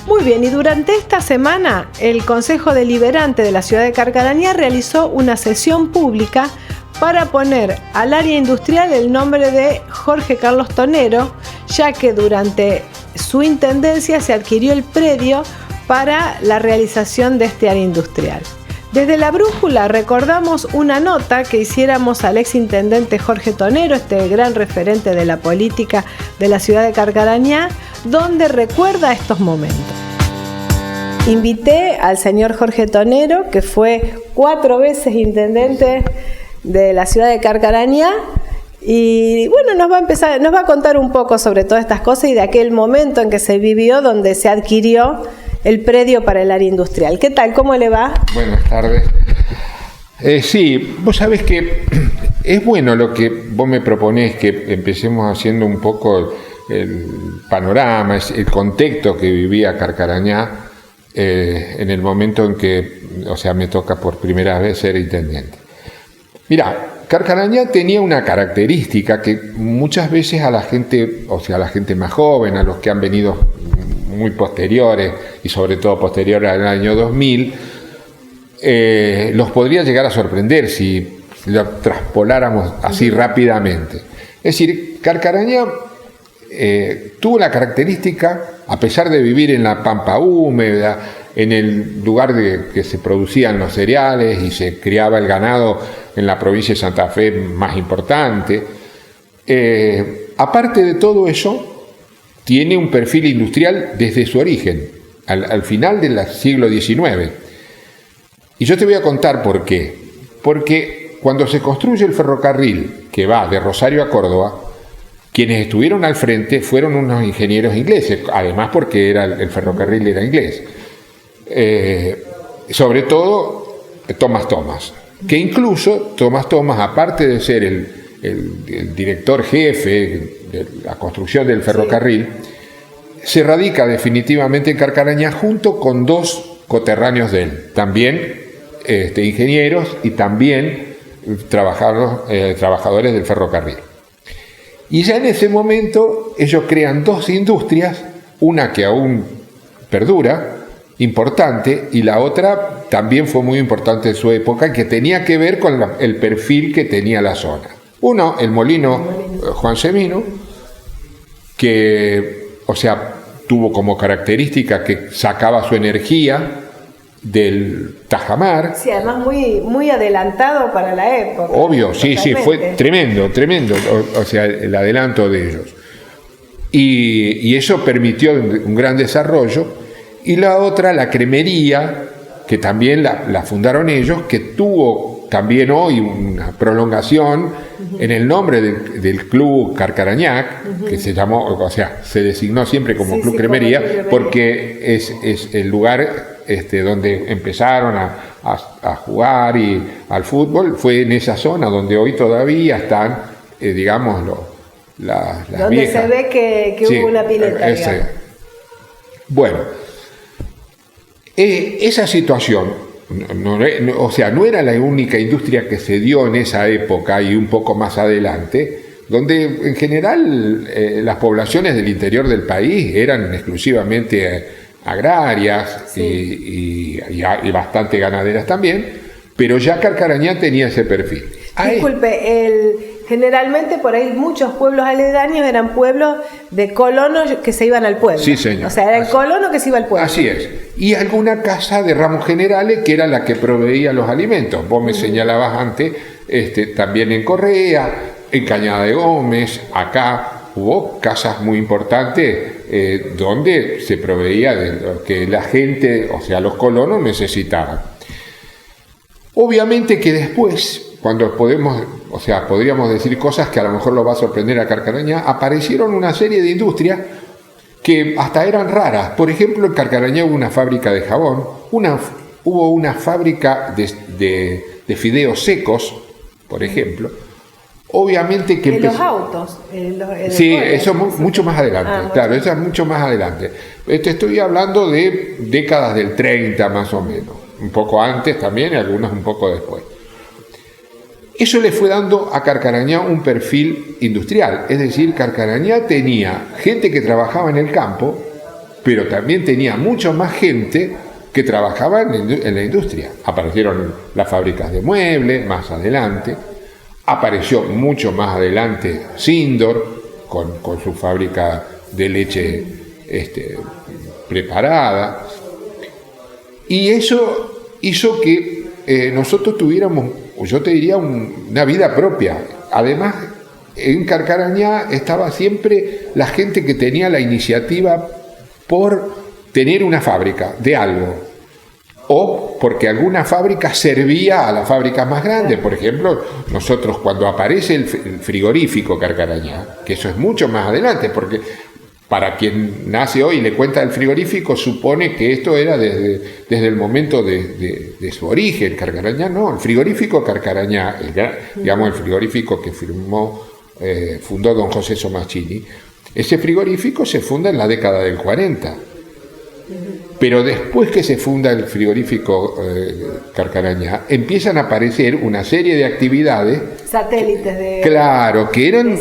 Muy bien, y durante esta semana el Consejo Deliberante de la ciudad de Carcarañá realizó una sesión pública para poner al área industrial el nombre de Jorge Carlos Tonero, ya que durante su intendencia se adquirió el predio para la realización de este área industrial. Desde La Brújula recordamos una nota que hiciéramos al exintendente Jorge Tonero, este gran referente de la política de la ciudad de Carcarañá, donde recuerda estos momentos. Invité al señor Jorge Tonero, que fue 4 veces intendente de la ciudad de Carcarañá, y bueno, nos va a contar un poco sobre todas estas cosas y de aquel momento en que se vivió donde se adquirió el predio para el área industrial. ¿Qué tal? ¿Cómo le va? Buenas tardes. Sí, vos sabés que es bueno lo que vos me proponés, que empecemos haciendo un poco el panorama, el contexto que vivía Carcarañá en el momento en que, me toca por primera vez ser intendente. Mirá, Carcarañá tenía una característica que muchas veces a la gente más joven, a los que han venido muy posteriores y sobre todo posteriores al año 2000, los podría llegar a sorprender si lo traspoláramos así rápidamente. Es decir, Carcarañá tuvo la característica, a pesar de vivir en la pampa húmeda, en el lugar que se producían los cereales y se criaba el ganado en la provincia de Santa Fe más importante, aparte de todo eso, tiene un perfil industrial desde su origen, al final del siglo XIX. Y yo te voy a contar por qué. Porque cuando se construye el ferrocarril que va de Rosario a Córdoba, quienes estuvieron al frente fueron unos ingenieros ingleses, además porque el ferrocarril era inglés. Sobre todo Thomas, que incluso Thomas, aparte de ser el director jefe de la construcción del ferrocarril, se radica definitivamente en Carcarañá junto con 2 coterráneos de él, también ingenieros y también trabajadores del ferrocarril. Y ya en ese momento ellos crean 2 industrias, una que aún perdura, importante, y la otra también fue muy importante en su época, que tenía que ver con el perfil que tenía la zona. Uno, el molino Juan Semino, que, tuvo como característica que sacaba su energía del tajamar. Sí, además muy adelantado para la época. Obvio, totalmente. Sí, fue tremendo, el adelanto de ellos. Y eso permitió un gran desarrollo. Y la otra, la cremería, que también la fundaron ellos, que tuvo también hoy una prolongación en el nombre del Club Carcarañac, que se llamó, se designó siempre como Club Cremería, porque es el lugar donde empezaron a jugar y al fútbol. Fue en esa zona donde hoy todavía están, las donde viejas. Se ve que hubo una pileta. Bueno, esa situación no era la única industria que se dio en esa época y un poco más adelante, donde en general las poblaciones del interior del país eran exclusivamente agrarias, sí, y bastante ganaderas también, pero ya Carcarañá tenía ese perfil. Disculpe, generalmente por ahí muchos pueblos aledaños eran pueblos de colonos que se iban al pueblo. Sí, señor. Era el colono que se iba al pueblo. Así es. Y alguna casa de ramos generales que era la que proveía los alimentos. Vos me señalabas antes, también en Correa, en Cañada de Gómez, acá hubo casas muy importantes donde se proveía de lo que la gente, los colonos necesitaban. Obviamente que después, cuando podríamos decir cosas que a lo mejor lo va a sorprender a Carcarañá, aparecieron una serie de industrias que hasta eran raras. Por ejemplo, en Carcarañá hubo una fábrica de jabón, hubo una fábrica de fideos secos, por ejemplo. Obviamente que los autos. Sí, eso mucho más adelante. Claro, eso es mucho más adelante. Estoy hablando de décadas del 30 más o menos. Un poco antes también y algunas un poco después. Eso le fue dando a Carcarañá un perfil industrial, es decir, Carcarañá tenía gente que trabajaba en el campo pero también tenía mucho más gente que trabajaba en la industria. Aparecieron las fábricas de muebles más adelante, apareció mucho más adelante Sindor con su fábrica de leche preparada, y eso hizo que nosotros tuviéramos, yo te diría, una vida propia. Además, en Carcarañá estaba siempre la gente que tenía la iniciativa por tener una fábrica de algo, o porque alguna fábrica servía a las fábricas más grandes. Por ejemplo, nosotros cuando aparece el frigorífico Carcarañá, que eso es mucho más adelante, porque para quien nace hoy y le cuenta el frigorífico, supone que esto era desde el momento de su origen. Carcarañá no, el frigorífico Carcarañá, digamos el frigorífico que fundó don José Somaschini, ese frigorífico se funda en la década del 40. Pero después que se funda el frigorífico Carcarañá, empiezan a aparecer una serie de actividades satélites de... Claro, que eran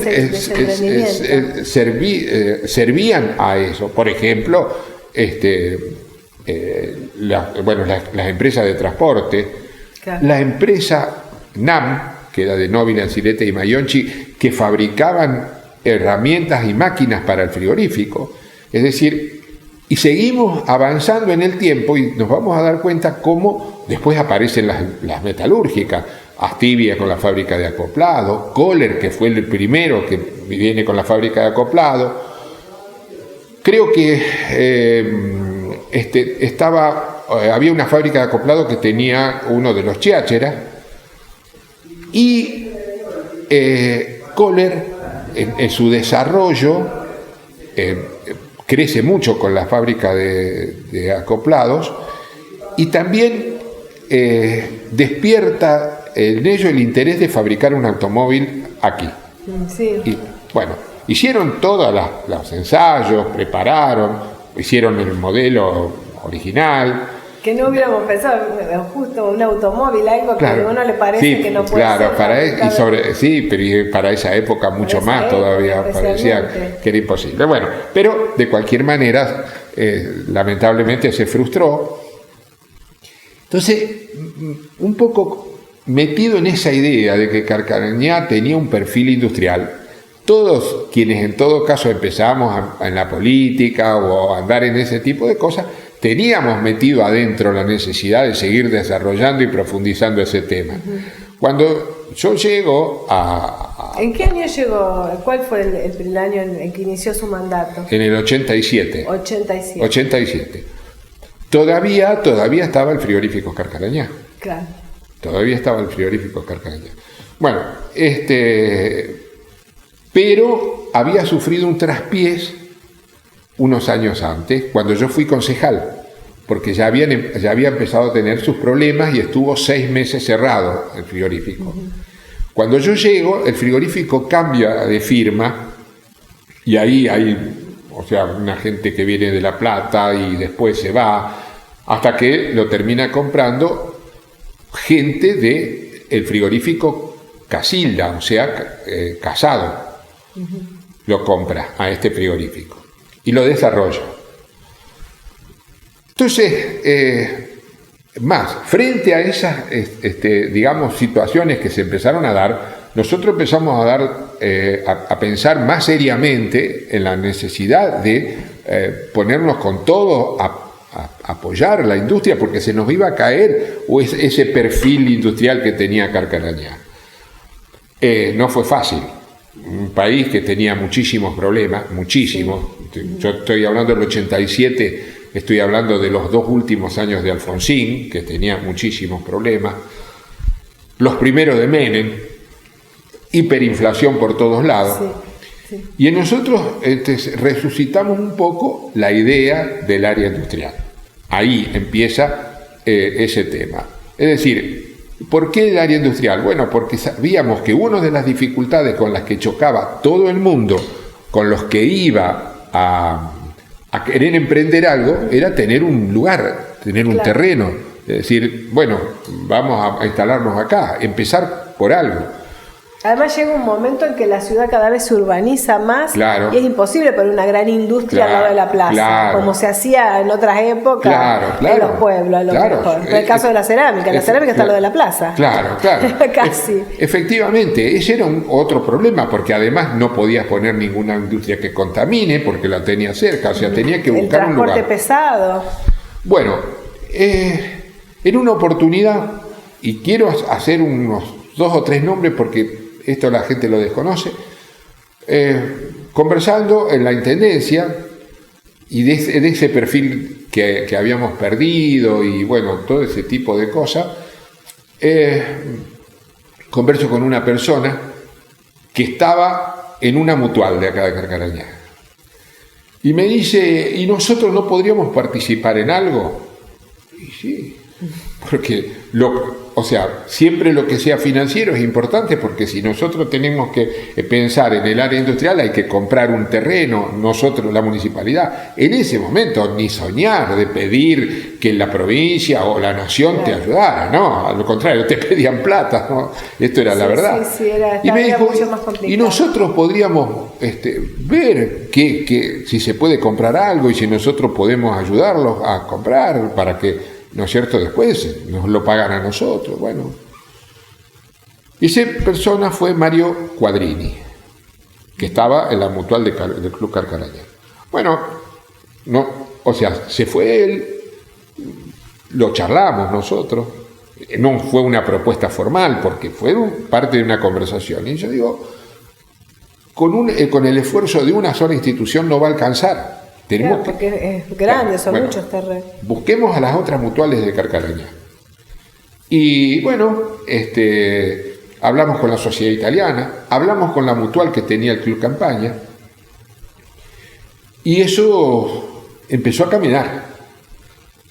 servían a eso. Por ejemplo, las empresas de transporte, claro. La empresa NAM, que era de Nobile, Ancilete y Mayonchi, que fabricaban herramientas y máquinas para el frigorífico. Es decir, y seguimos avanzando en el tiempo y nos vamos a dar cuenta cómo después aparecen las metalúrgicas. Astivia con la fábrica de acoplado, Kohler, que fue el primero que viene con la fábrica de acoplado. Creo que había una fábrica de acoplado que tenía uno de los Chiácheras, y Kohler en su desarrollo crece mucho con la fábrica de acoplados, y también despierta en ello el interés de fabricar un automóvil aquí. Sí. Y bueno, hicieron todos los ensayos, prepararon, hicieron el modelo original. Que no hubiéramos pensado, justo un automóvil, algo que a uno le parece que no puede ser. Pero para esa época mucho más todavía parecía que era imposible. Bueno, pero de cualquier manera, lamentablemente se frustró. Entonces, un poco metido en esa idea de que Carcarañá tenía un perfil industrial, todos quienes en todo caso empezamos en la política o a andar en ese tipo de cosas, teníamos metido adentro la necesidad de seguir desarrollando y profundizando ese tema. Cuando yo llego a... ¿En qué año llegó? ¿Cuál fue el año en que inició su mandato? En el 87. 87. Todavía estaba el frigorífico Carcarañá. Claro. Todavía estaba el frigorífico Carcarañá. Bueno, pero había sufrido un traspiés unos años antes, cuando yo fui concejal, porque ya había empezado a tener sus problemas y estuvo 6 meses cerrado el frigorífico. Cuando yo llego, el frigorífico cambia de firma, y ahí hay, una gente que viene de La Plata y después se va, hasta que lo termina comprando gente del frigorífico Casilda, Casado, lo compra a este frigorífico y lo desarrolla. Entonces, frente a esas, situaciones que se empezaron a dar, nosotros empezamos a pensar más seriamente en la necesidad de ponernos con todo a apoyar la industria, porque se nos iba a caer ese perfil industrial que tenía Carcarañá. No fue fácil. Un país que tenía muchísimos problemas, muchísimos. Yo estoy hablando del 87, estoy hablando de los 2 últimos años de Alfonsín, que tenía muchísimos problemas. Los primeros de Menem, hiperinflación por todos lados. Sí. Y en nosotros resucitamos un poco la idea del área industrial. Ahí empieza ese tema. Es decir, ¿por qué el área industrial? Bueno, porque sabíamos que una de las dificultades con las que chocaba todo el mundo, con los que iba a querer emprender algo, era tener un lugar, tener un terreno. Es decir, bueno, vamos a instalarnos acá, empezar por algo. Además llega un momento en que la ciudad cada vez se urbaniza más, claro, y es imposible poner una gran industria al lado de la plaza, claro, como se hacía en otras épocas, en los pueblos, a lo mejor. En el caso de la cerámica está al lado de la plaza. Claro. Casi. Efectivamente, ese era otro problema, porque además no podías poner ninguna industria que contamine, porque la tenía cerca, o sea, tenía que buscar un lugar. El transporte pesado. Bueno, en una oportunidad, y quiero hacer unos 2 o 3 nombres porque esto la gente lo desconoce, conversando en la intendencia y de ese perfil que habíamos perdido y bueno, todo ese tipo de cosas, converso con una persona que estaba en una mutual de acá de Carcarañá y me dice, ¿y nosotros no podríamos participar en algo? Y sí, porque siempre lo que sea financiero es importante, porque si nosotros tenemos que pensar en el área industrial hay que comprar un terreno, nosotros, la municipalidad, en ese momento ni soñar de pedir que la provincia o la nación te ayudara, no, al contrario, te pedían plata, ¿no? Esto era la verdad. Sí, y me dijo, mucho más complicado. Y nosotros podríamos ver si se puede comprar algo y si nosotros podemos ayudarlos a comprar para que, ¿no es cierto?, después nos lo pagan a nosotros. Bueno, esa persona fue Mario Quadrini, que estaba en la mutual del Club Carcarañá. Bueno, se fue él, lo charlamos nosotros, no fue una propuesta formal, porque fue parte de una conversación. Y yo digo, con el esfuerzo de una sola institución no va a alcanzar. Claro, porque es grande, son muchos terrenos. Busquemos a las otras mutuales de Carcarañá. Y bueno, hablamos con la sociedad italiana, hablamos con la mutual que tenía el Club Campaña, y eso empezó a caminar.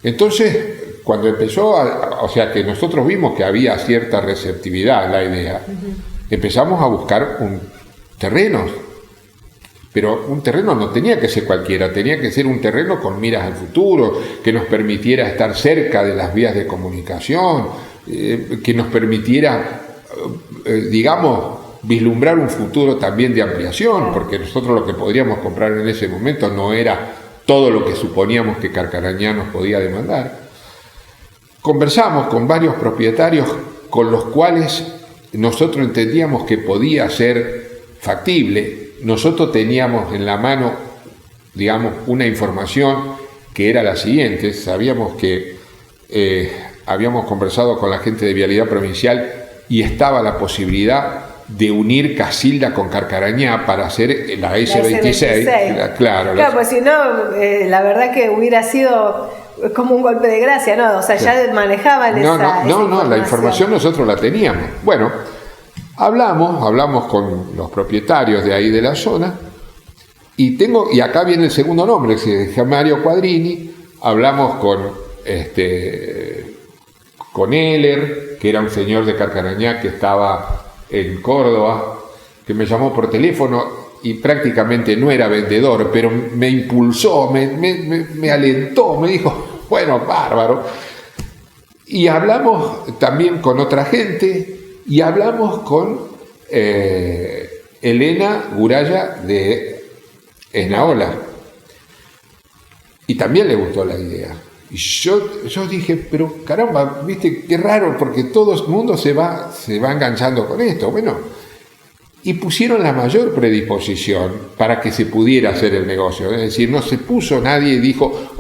Entonces, cuando empezó, que nosotros vimos que había cierta receptividad a la idea, empezamos a buscar un terreno. Pero un terreno no tenía que ser cualquiera, tenía que ser un terreno con miras al futuro, que nos permitiera estar cerca de las vías de comunicación, que nos permitiera, vislumbrar un futuro también de ampliación, porque nosotros lo que podríamos comprar en ese momento no era todo lo que suponíamos que Carcarañá nos podía demandar. Conversamos con varios propietarios con los cuales nosotros entendíamos que podía ser factible. Nosotros teníamos en la mano, una información que era la siguiente. Sabíamos que habíamos conversado con la gente de Vialidad Provincial y estaba la posibilidad de unir Casilda con Carcarañá para hacer la S26. Claro, pues si no, la verdad que hubiera sido como un golpe de gracia, ¿no? O sea, ya manejaban esa información. La información nosotros la teníamos. Bueno, hablamos con los propietarios de ahí de la zona y acá viene el segundo nombre, que es Mario Quadrini. Hablamos con Heller, que era un señor de Carcarañá que estaba en Córdoba, que me llamó por teléfono y prácticamente no era vendedor, pero me impulsó, me alentó, me dijo, bueno, bárbaro. Y hablamos también con otra gente. Y hablamos con Elena Guraya de Esnaola. Y también le gustó la idea. Y yo dije, pero caramba, viste, qué raro, porque todo el mundo se va enganchando con esto. Bueno, y pusieron la mayor predisposición para que se pudiera hacer el negocio. Es decir, no se puso nadie y dijo,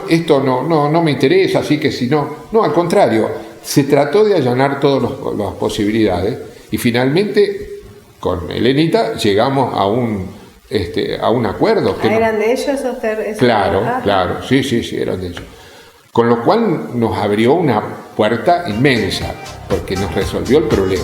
esto no me interesa, así que si no. No, al contrario. Se trató de allanar todas las posibilidades y finalmente con Elenita llegamos a un acuerdo. ¿Eran de ellos? Claro, sí, eran de ellos. Con lo cual nos abrió una puerta inmensa porque nos resolvió el problema.